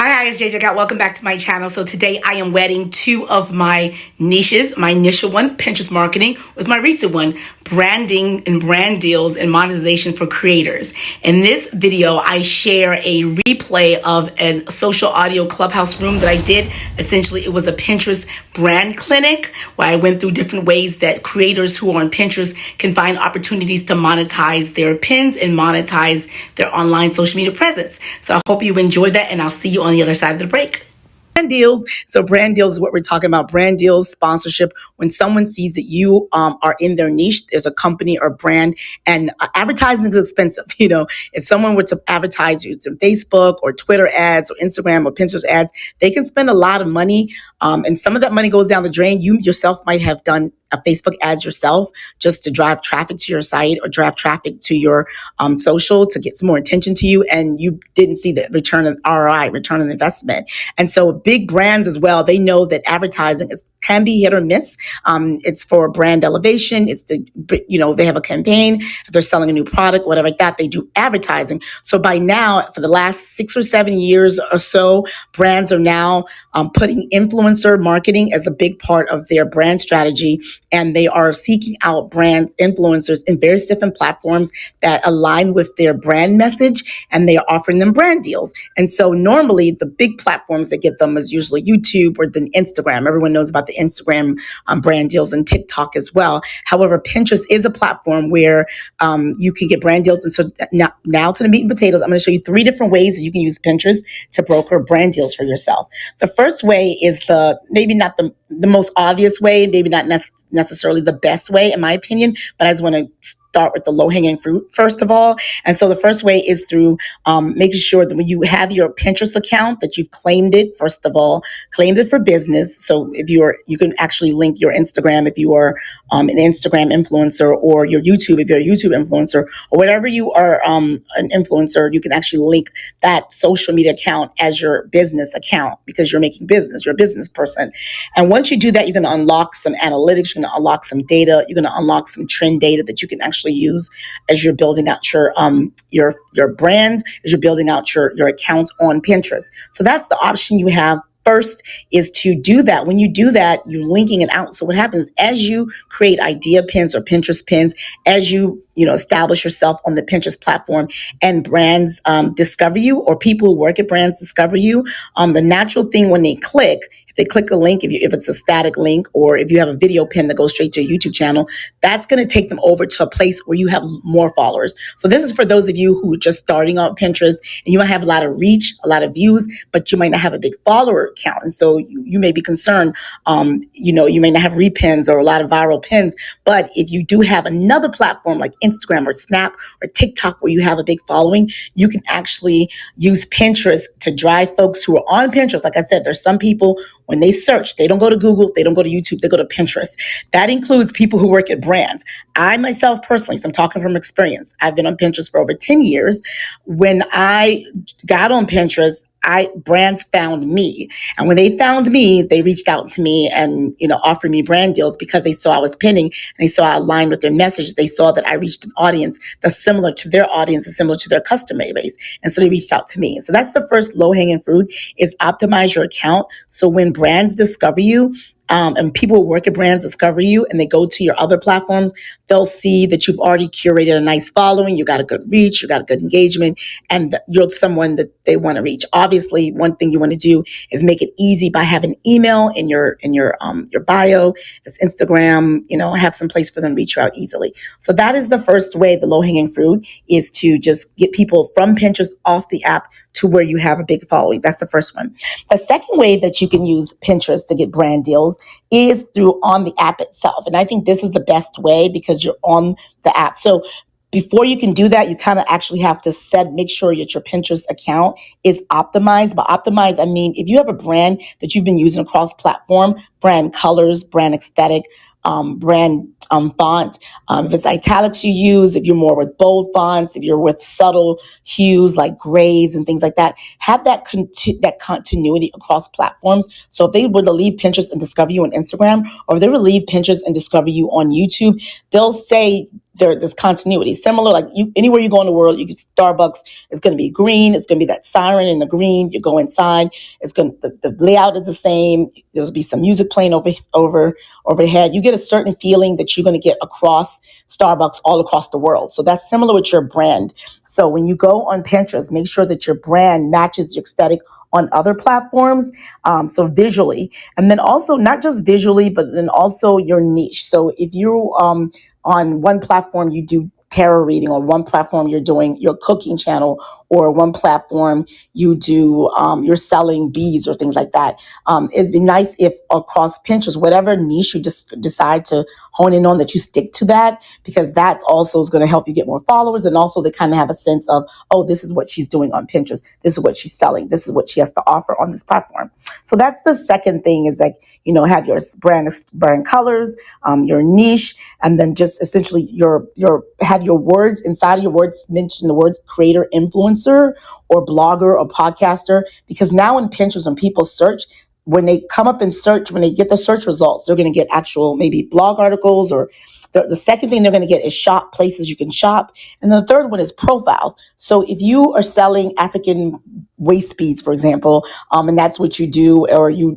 Hi, it's JJ Got. Welcome back to my channel. So today I am wedding two of my niches. My initial one, Pinterest marketing, with my recent one, branding and brand deals and monetization for creators. In this video, I share a replay of a social audio Clubhouse room that I did. Essentially, it was a Pinterest brand clinic where I went through different ways that creators who are on Pinterest can find opportunities to monetize their pins and monetize their online social media presence. So I hope you enjoyed that, and I'll see you on the other side of the break. Brand deals. So brand deals is what we're talking about. Brand deals, sponsorship. When someone sees that you are in their niche, there's a company or brand, and advertising is expensive. You know, if someone were to advertise you on Facebook or Twitter ads or Instagram or Pinterest ads, they can spend a lot of money, and some of that money goes down the drain. You yourself might have done Facebook ads yourself just to drive traffic to your site or drive traffic to your social to get some more attention to you, and you didn't see the return of ROI, return on investment. And so big brands as well, they know that advertising can be hit or miss. It's for brand elevation. It's they have a campaign. If they're selling a new product, whatever like that, they do advertising. So by now, for the last 6 or 7 years or so, brands are now putting influencer marketing as a big part of their brand strategy. And they are seeking out brand influencers in various different platforms that align with their brand message, and they are offering them brand deals. And so normally the big platforms that get them is usually YouTube or then Instagram. Everyone knows about the Instagram brand deals, and TikTok as well. However, Pinterest is a platform where you can get brand deals. And so now to the meat and potatoes, I'm going to show you 3 different ways that you can use Pinterest to broker brand deals for yourself. The first way is maybe not the most obvious way, maybe not necessarily the best way, in my opinion, but I just want to start with the low-hanging fruit first of all. And so the first way is through making sure that when you have your Pinterest account, that you've claimed it, first of all, claimed it for business. So if you can actually link your Instagram if you are an Instagram influencer, or your YouTube if you're a YouTube influencer, or whatever you are an influencer, you can actually link that social media account as your business account because you're making business, you're a business person. And once you do that, you're going to unlock some analytics, you're going to unlock some data, you're going to unlock some trend data that you can actually use as you're building out your brand, as you're building out your account on Pinterest. So that's the option you have. First is to do that. When you do that, you're linking it out. So what happens as you create idea pins or Pinterest pins, as you establish yourself on the Pinterest platform, and brands discover you, or people who work at brands discover you, the natural thing when they click a link, if it's a static link, or if you have a video pin that goes straight to a YouTube channel, that's going to take them over to a place where you have more followers. So this is for those of you who are just starting out Pinterest, and you might have a lot of reach, a lot of views, but you might not have a big follower count. And so you may be concerned, you may not have repins or a lot of viral pins, but if you do have another platform like Instagram or Snap or TikTok where you have a big following, you can actually use Pinterest to drive folks who are on Pinterest. Like I said, there's some people, when they search, they don't go to Google, they don't go to YouTube, they go to Pinterest. That includes people who work at brands. I myself personally, so I'm talking from experience, I've been on Pinterest for over 10 years. When I got on Pinterest, brands found me. And when they found me, they reached out to me and, offered me brand deals because they saw I was pinning, and they saw I aligned with their message. They saw that I reached an audience that's similar to their audience and similar to their customer base. And so they reached out to me. So that's the first low-hanging fruit, is optimize your account. So when brands discover you, and people who work at brands discover you and they go to your other platforms, they'll see that you've already curated a nice following, you got a good reach, you got a good engagement, and you're someone that they want to reach. Obviously, one thing you want to do is make it easy by having email in your bio. If it's Instagram, have some place for them to reach you out easily. So that is the first way, the low-hanging fruit, is to just get people from Pinterest off the app to where you have a big following. That's the first one. The second way that you can use Pinterest to get brand deals is through on the app itself. And I think this is the best way because you're on the app. So before you can do that, you kind of actually have to make sure that your Pinterest account is optimized. By optimized, I mean, if you have a brand that you've been using across platform, brand colors, brand aesthetic, brand font, if it's italics you use, if you're more with bold fonts, if you're with subtle hues like grays and things like that, have that continuity across platforms. So if they were to leave Pinterest and discover you on Instagram, or if they were to leave Pinterest and discover you on YouTube, they'll say there's continuity. Similar, like anywhere you go in the world, you get Starbucks. It's going to be green. It's going to be that siren in the green. You go inside. The layout is the same. There'll be some music playing overhead. You get a certain feeling that you're going to get across Starbucks all across the world. So that's similar with your brand. So when you go on Pinterest, make sure that your brand matches your aesthetic on other platforms. So visually, and then also not just visually, but then also your niche. So if you on one platform you do tarot reading, or one platform you're doing your cooking channel, or one platform you do you're selling beads or things like that. It'd be nice if across Pinterest, whatever niche you just decide to hone in on, that you stick to that, because that's also is going to help you get more followers, and also they kind of have a sense of, oh, this is what she's doing on Pinterest, this is what she's selling, this is what she has to offer on this platform. So that's the second thing, is like, have your brand colors, your niche, and then just essentially your have your words inside of your words, mention the words creator, influencer, or blogger, or podcaster, because now in Pinterest, when people search, when they come up and search, when they get the search results, they're going to get actual maybe blog articles, or the second thing they're going to get is shop, places you can shop. And then the third one is profiles. So if you are selling African waist beads, for example, and that's what you do, or you're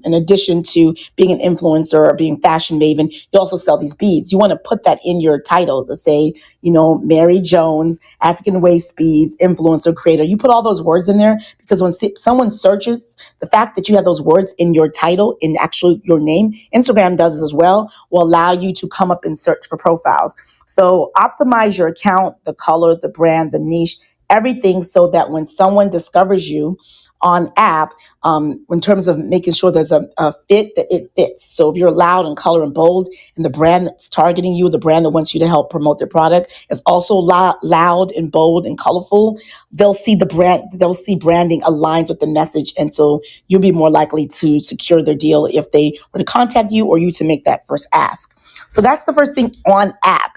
in addition to being an influencer or being fashion maven, you also sell these beads. You want to put that in your title to say, Mary Jones, African waist beads, influencer, creator. You put all those words in there, because when someone searches, the fact that you have those words in your title, in actually your name, Instagram does this as well, will allow you to come up and search for profiles. So optimize your account, the color, the brand, the niche, everything, so that when someone discovers you on app, in terms of making sure there's a fit, that it fits. So if you're loud and color and bold, and the brand that's targeting you, the brand that wants you to help promote their product, is also loud and bold and colorful, they'll see branding aligns with the message. And so you'll be more likely to secure their deal if they were to contact you, or you to make that first ask. So that's the first thing on app.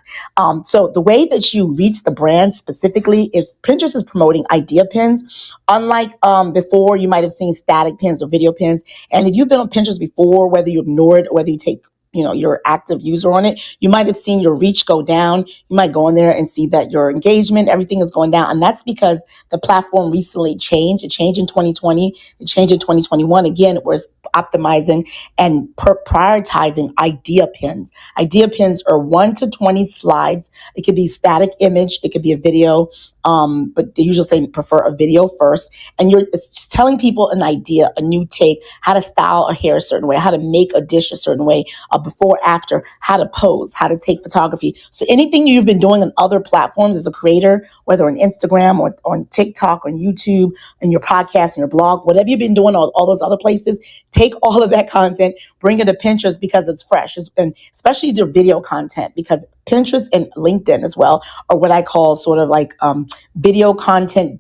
So the way that you reach the brand specifically is Pinterest is promoting idea pins. Unlike before, you might have seen static pins or video pins. And if you've been on Pinterest before, whether you ignore it, whether you take you're an active user on it, you might have seen your reach go down. You might go in there and see that your engagement, everything is going down. And that's because the platform recently changed. It changed in 2020. It changed in 2021. Again, it was optimizing and prioritizing idea pins. Idea pins are 1 to 20 slides. It could be static image. It could be a video. But they usually say prefer a video first. And it's telling people an idea, a new take, how to style a hair a certain way, how to make a dish a certain way, before, after, how to pose, how to take photography. So anything you've been doing on other platforms as a creator, whether on Instagram or on TikTok, on YouTube, and your podcast and your blog, whatever you've been doing, all those other places, take all of that content, bring it to Pinterest, because it's fresh, and especially your video content, because Pinterest and LinkedIn as well are what I call sort of like video content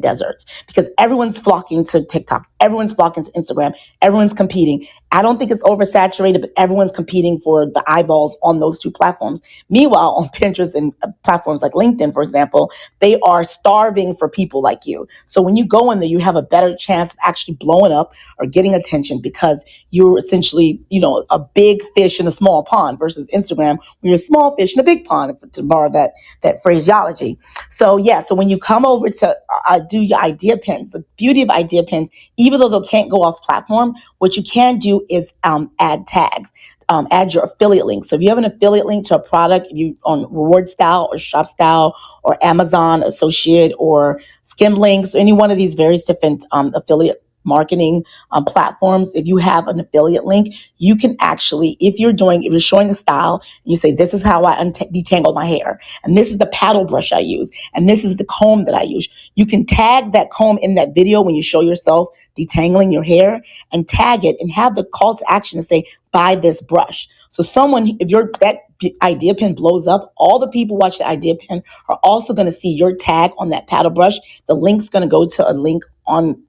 deserts, because everyone's flocking to TikTok, everyone's flocking to Instagram, everyone's competing. I don't think it's oversaturated, but everyone's competing for the eyeballs on those two platforms. Meanwhile, on Pinterest and platforms like LinkedIn, for example, they are starving for people like you. So when you go in there, you have a better chance of actually blowing up or getting attention, because you're essentially, a big fish in a small pond, versus Instagram, where you're a small fish in a big pond, to borrow that phraseology. So so when you come over to do your idea pins, the beauty of idea pins, even though they can't go off platform, what you can do is add tags. Add your affiliate link. So if you have an affiliate link to a product, if you on Reward Style or Shop Style or Amazon Associate or Skimlinks, any one of these various different affiliate marketing platforms, if you have an affiliate link, you can actually, if you're showing a style, you say, this is how I detangle my hair, and this is the paddle brush I use, and this is the comb that I use. You can tag that comb in that video when you show yourself detangling your hair, and tag it and have the call to action to say, buy this brush. So if that idea pin blows up, all the people watch the idea pin are also going to see your tag on that paddle brush. The link's going to go to a link on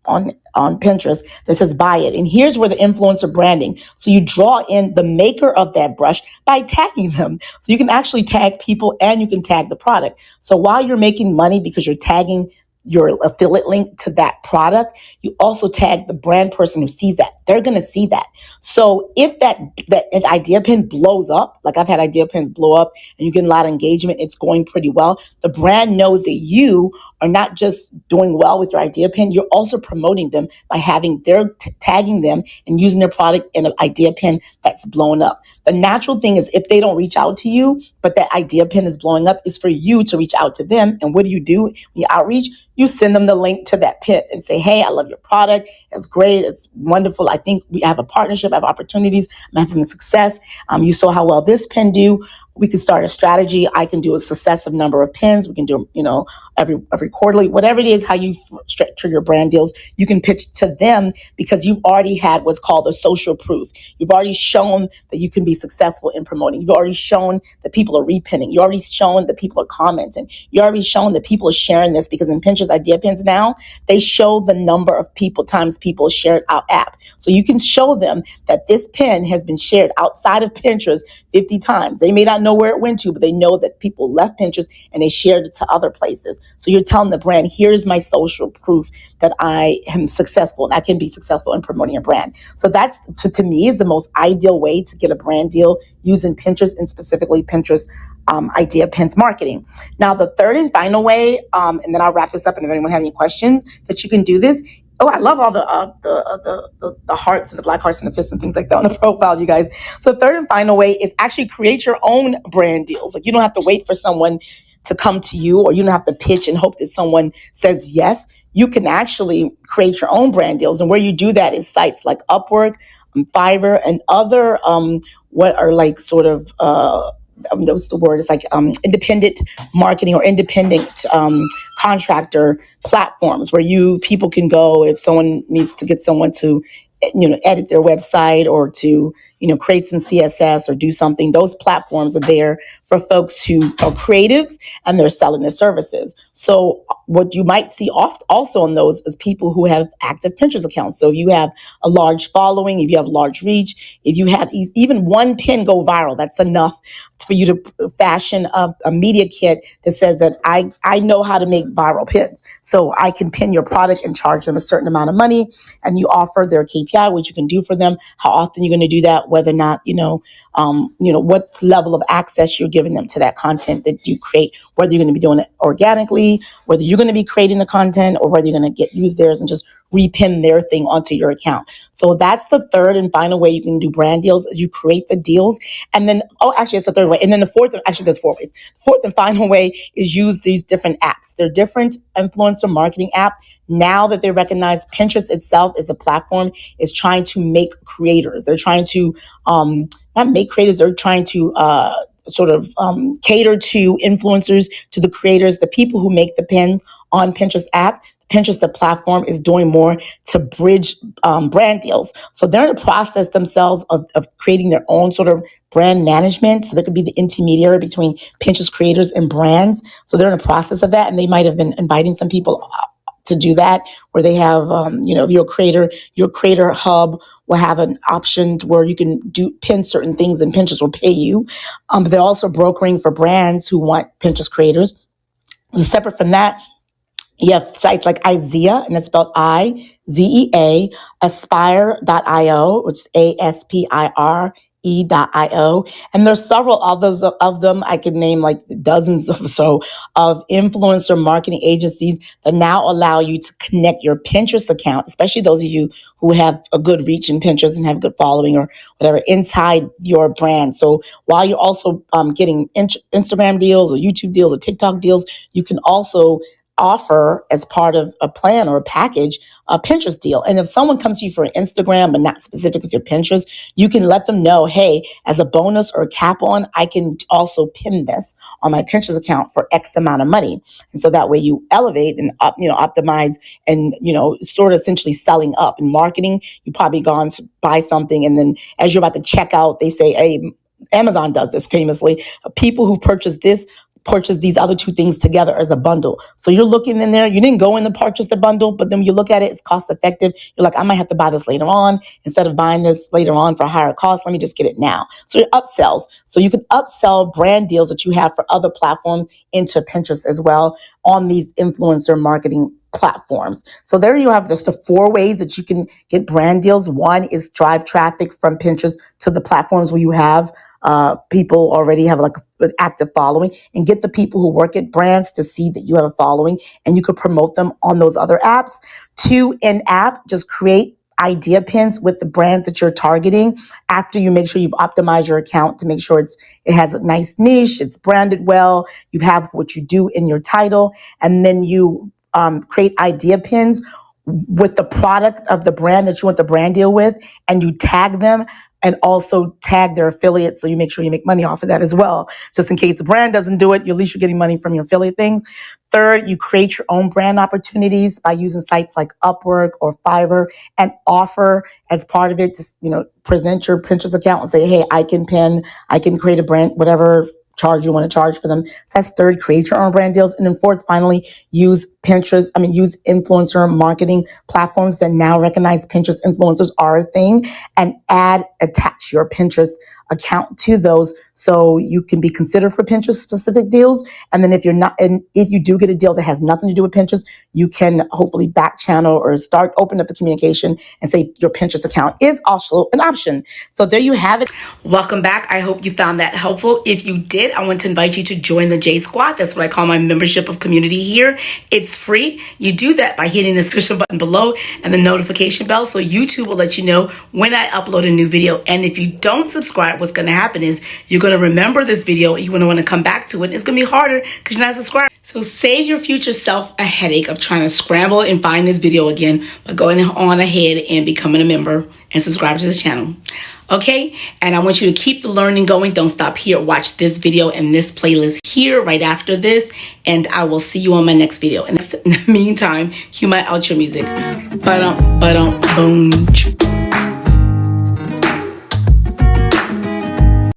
Pinterest that says buy it. And here's where the influencer branding. So you draw in the maker of that brush by tagging them. So you can actually tag people and you can tag the product. So while you're making money because you're tagging your affiliate link to that product, you also tag the brand person who sees that. They're going to see that. So if that idea pin blows up, like I've had idea pins blow up and you get a lot of engagement, it's going pretty well. The brand knows that you are not just doing well with your idea pin, you're also promoting them by having their tagging them and using their product in an idea pin that's blown up. The natural thing is if they don't reach out to you, but that idea pin is blowing up, is for you to reach out to them. And what do? When you outreach, you send them the link to that pin and say, hey, I love your product. It's great. It's wonderful. I think we have a partnership, I have opportunities. I'm having success. You saw how well this pin do. We can start a strategy. I can do a successive number of pins. We can do, every quarterly, whatever it is, how you structure your brand deals, you can pitch to them because you've already had what's called the social proof. You've already shown that you can be successful in promoting. You've already shown that people are repinning. You already shown that people are commenting. You already shown that people are sharing this, because in Pinterest idea pins now, they show the number of times people share it out app. So you can show them that this pin has been shared outside of Pinterest 50 times. They may not know where it went to, but they know that people left Pinterest and they shared it to other places. So you're telling the brand, here's my social proof that I am successful and I can be successful in promoting a brand. So that's, to me, is the most ideal way to get a brand deal using Pinterest, and specifically Pinterest idea pins marketing. Now, the third and final way, and then I'll wrap this up, and if anyone has any questions, that you can do this. Oh, I love all the hearts and the black hearts and the fists and things like that on the profiles, you guys. So third and final way is actually create your own brand deals. Like, you don't have to wait for someone to come to you, or you don't have to pitch and hope that someone says yes. You can actually create your own brand deals. And where you do that is sites like Upwork, Fiverr, and other what are like sort of what's the word? It's like independent marketing or independent contractor platforms where people can go if someone needs to get someone to edit their website or to create some CSS or do something. Those platforms are there for folks who are creatives and they're selling their services. So what you might see also on those is people who have active Pinterest accounts. So you have a large following, if you have large reach, if you have even one pin go viral, that's enough for you to fashion a media kit that says that I know how to make viral pins. So I can pin your product and charge them a certain amount of money, and you offer their KPI, what you can do for them, how often you're going to do that, whether or not, what level of access you're giving them to that content that you create, whether you're going to be doing it organically, whether you're going to be creating the content, or whether you're going to use theirs and just repin their thing onto your account. So that's the third and final way you can do brand deals, is you create the deals. And then, it's the third way. And then the fourth, there's 4 ways. Fourth and final way is use these different apps. They're different influencer marketing app. Now that they recognize Pinterest itself as a platform is trying to make creators. They're trying to, not make creators, they're trying to, cater to influencers, to the creators, the people who make the pins on Pinterest app. Pinterest, the platform, is doing more to bridge brand deals. So they're in the process themselves of creating their own sort of brand management. So they could be the intermediary between Pinterest creators and brands. So they're in the process of that. And they might have been inviting some people to do that, where they have, if you're a creator, your creator hub will have an option to where you can pin certain things and Pinterest will pay you. But they're also brokering for brands who want Pinterest creators. So separate from that, you have sites like IZEA, and it's spelled IZEA, aspire.io, which is ASPIRE.io. And there's several others of them. I could name like dozens of influencer marketing agencies that now allow you to connect your Pinterest account, especially those of you who have a good reach in Pinterest and have good following or whatever, inside your brand. So while you're also getting Instagram deals or YouTube deals or TikTok deals, you can also offer, as part of a plan or a package, a Pinterest deal. And if someone comes to you for Instagram, but not specifically for Pinterest, you can let them know, hey, as a bonus or a cap on, I can also pin this on my Pinterest account for X amount of money. And so that way you elevate and optimize and, sort of essentially selling up. In marketing, you probably gone to buy something, and then as you're about to check out, they say, hey, Amazon does this famously. People who purchase this purchase these other two things together as a bundle. So you're looking in there, you didn't go in and purchase the bundle, but then when you look at it, it's cost effective. You're like, I might have to buy this later on. Instead of buying this later on for a higher cost, let me just get it now. So your upsells. So you can upsell brand deals that you have for other platforms into Pinterest as well on these influencer marketing platforms. So there you have just the 4 ways that you can get brand deals. One is drive traffic from Pinterest to the platforms where you have people already have like an active following, and get the people who work at brands to see that you have a following, and you could promote them on those other apps. 2, in app, just create idea pins with the brands that you're targeting after you make sure you've optimized your account to make sure it has a nice niche, it's branded well, you have what you do in your title, and then you create idea pins with the product of the brand that you want the brand deal with, and you tag them and also tag their affiliates, so you make sure you make money off of that as well. Just in case the brand doesn't do it, at least you're getting money from your affiliate things. 3rd, you create your own brand opportunities by using sites like Upwork or Fiverr and offer as part of it to, present your Pinterest account and say, hey, I can create a brand, whatever charge you want to charge for them. So that's 3rd, create your own brand deals. And then 4th, finally, use influencer marketing platforms that now recognize Pinterest influencers are a thing, and attach your Pinterest account to those so you can be considered for Pinterest specific deals. And then if you do get a deal that has nothing to do with Pinterest, you can hopefully back channel or open up the communication and say your Pinterest account is also an option. So there you have it. Welcome back. I hope you found that helpful. If you did, I want to invite you to join the J Squad. That's what I call my membership of community here. It's free. You do that by hitting the subscription button below and the notification bell, so YouTube will let you know when I upload a new video. And if you don't subscribe, what's going to happen is you're going to remember this video. You're going to want to come back to it. It's going to be harder because you're not subscribed. So save your future self a headache of trying to scramble and find this video again by going on ahead and becoming a member and subscribe to this channel. Okay, and I want you to keep the learning going. Don't stop here. Watch this video and this playlist here right after this, and I will see you on my next video. And in the meantime, cue my outro music. Ba-dum, ba-dum, boom.